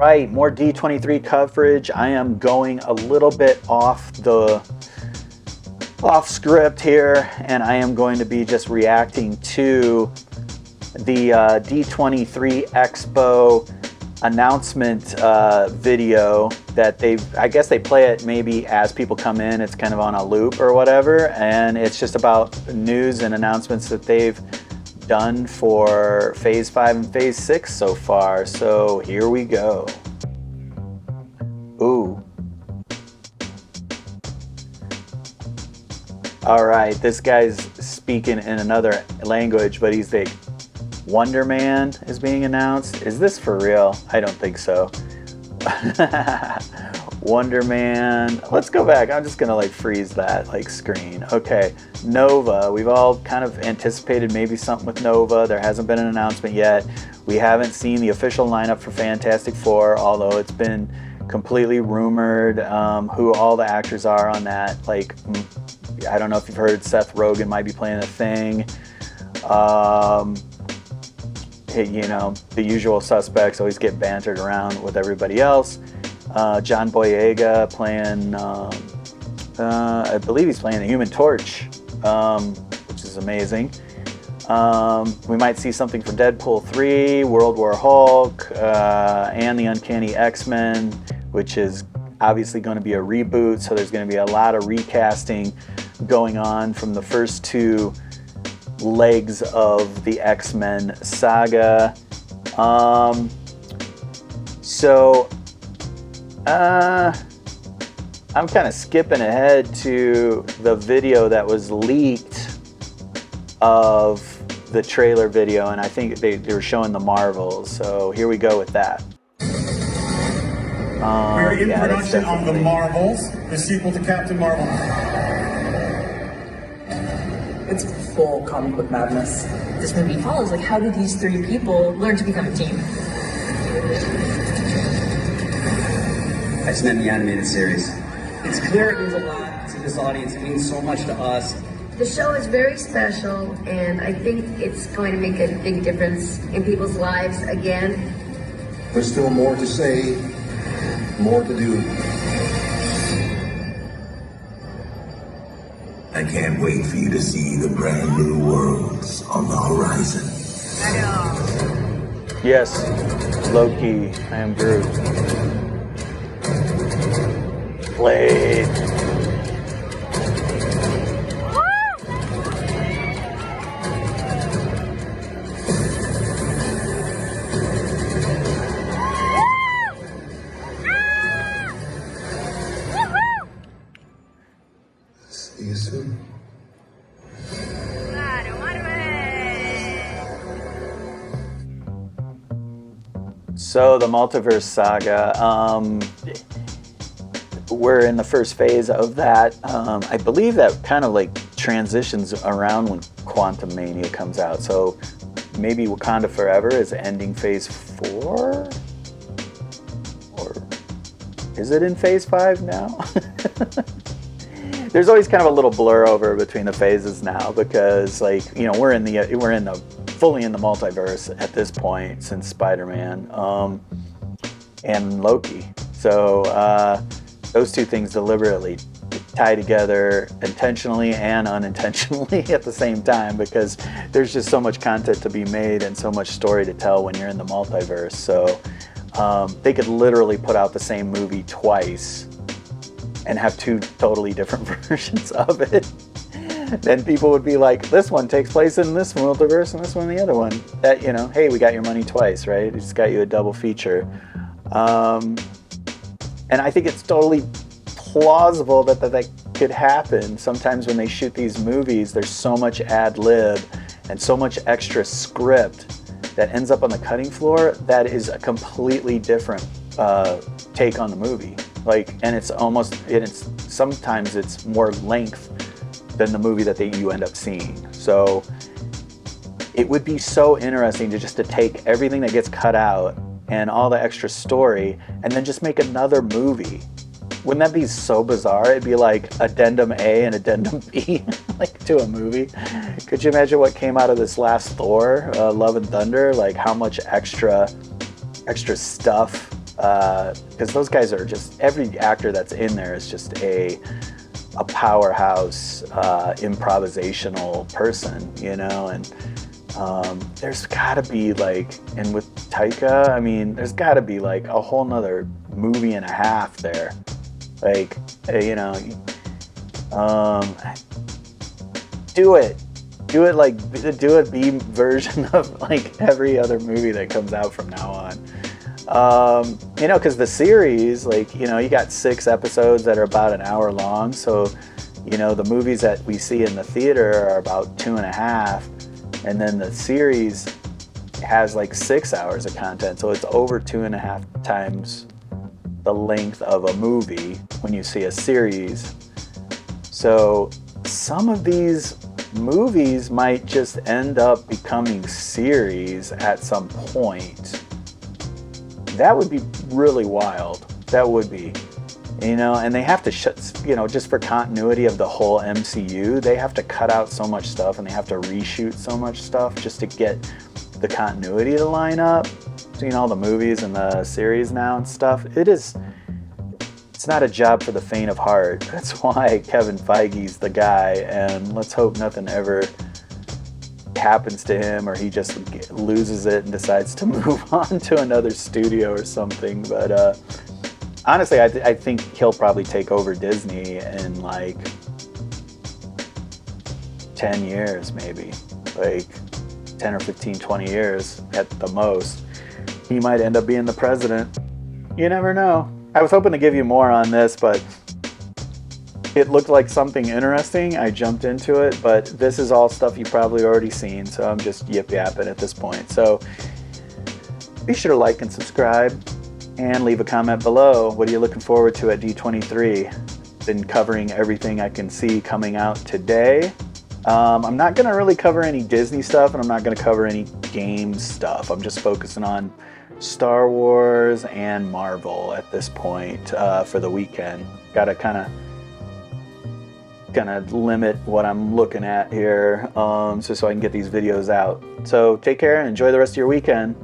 Right, more D23 coverage. I am going a little bit off script here, and I am going to be just reacting to the D23 Expo announcement video that I guess they play it maybe as people come in. It's kind of on a loop or whatever, and it's just about news and announcements that they've done for Phase 5 and Phase 6 so far. So here we go. Ooh. All right, this guy's speaking in another language, but he's like, Wonder Man is being announced. Is this for real? I don't think so. Wonder Man. Let's go back. I'm just gonna like freeze that like screen. Okay, Nova. We've all kind of anticipated maybe something with Nova. There hasn't been an announcement yet. We haven't seen the official lineup for Fantastic Four, although it's been completely rumored who all the actors are on that. Like, I don't know if you've heard Seth Rogen might be playing a Thing. You know, the usual suspects always get bantered around with everybody else. John Boyega playing, I believe he's playing the Human Torch, which is amazing. We might see something for Deadpool 3, World War Hulk, and the Uncanny X-Men, which is obviously going to be a reboot, so there's going to be a lot of recasting going on from the first two legs of the X-Men saga. I'm kind of skipping ahead to the video that was leaked of the trailer video, and I think they were showing the Marvels, so here we go with that. We're in production on The Marvels, the sequel to Captain Marvel. It's full comic book madness. This movie follows, like, how do these three people learn to become a team? I just meant the animated series. It's clear it means a lot to this audience. It means so much to us. The show is very special, and I think it's going to make a big difference in people's lives again. There's still more to say, more to do. I can't wait for you to see the brand new worlds on the horizon. Yes, Loki, I am Groot. Blade. See you soon. So the multiverse saga, we're in the first phase of that. I believe that kind of like transitions around when Quantum Mania comes out. So maybe Wakanda Forever is ending phase 4? Or is it in phase 5 now? There's always kind of a little blur over between the phases now, because, like, you know, we're fully in the multiverse at this point since Spider-Man and Loki. So those two things deliberately tie together intentionally and unintentionally at the same time, because there's just so much content to be made and so much story to tell when you're in the multiverse. So they could literally put out the same movie twice and have two totally different versions of it. Then people would be like, this one takes place in this multiverse and this one the other one. That, you know, hey, we got your money twice, right? It just got you a double feature. And I think it's totally plausible that could happen. Sometimes when they shoot these movies, there's so much ad lib and so much extra script that ends up on the cutting floor that is a completely different take on the movie. Like, and sometimes it's more length than the movie that you end up seeing. So it would be so interesting to take everything that gets cut out and all the extra story and then just make another movie. Wouldn't that be so bizarre? It'd be like Addendum A and Addendum B, like, to a movie. Could you imagine what came out of this last Thor, Love and Thunder? Like, how much extra stuff because those guys are just, every actor that's in there is just a powerhouse improvisational person, you know. And there's gotta be like, and with Taika, I mean, there's gotta be like a whole nother movie and a half there, like, you know. Do it like, do a B version of like every other movie that comes out from now on. You know, because the series, like, you know, you got 6 episodes that are about an hour long, so, you know, the movies that we see in the theater are about 2.5, and then the series has like 6 hours of content, so it's over 2.5 times the length of a movie when you see a series. So some of these movies might just end up becoming series at some point. That would be really wild. That would be, you know. And they have to you know, just for continuity of the whole MCU, they have to cut out so much stuff, and they have to reshoot so much stuff just to get the continuity to line up. So, you know, all the movies and the series now and stuff, it's not a job for the faint of heart. That's why Kevin Feige's the guy, and let's hope nothing ever happens to him, or he just loses it and decides to move on to another studio or something. But honestly, I think he'll probably take over Disney in like 10 years, maybe. Like 10 or 15, 20 years at the most. He might end up being the president. You never know. I was hoping to give you more on this, but it looked like something interesting. I jumped into it, but this is all stuff you've probably already seen, so I'm just yip-yapping at this point. So be sure to like and subscribe, and leave a comment below. What are you looking forward to at D23? Been covering everything I can see coming out today. I'm not going to really cover any Disney stuff, and I'm not going to cover any games stuff. I'm just focusing on Star Wars and Marvel at this point for the weekend. Got to kind of limit what I'm looking at here, so I can get these videos out. So take care and enjoy the rest of your weekend.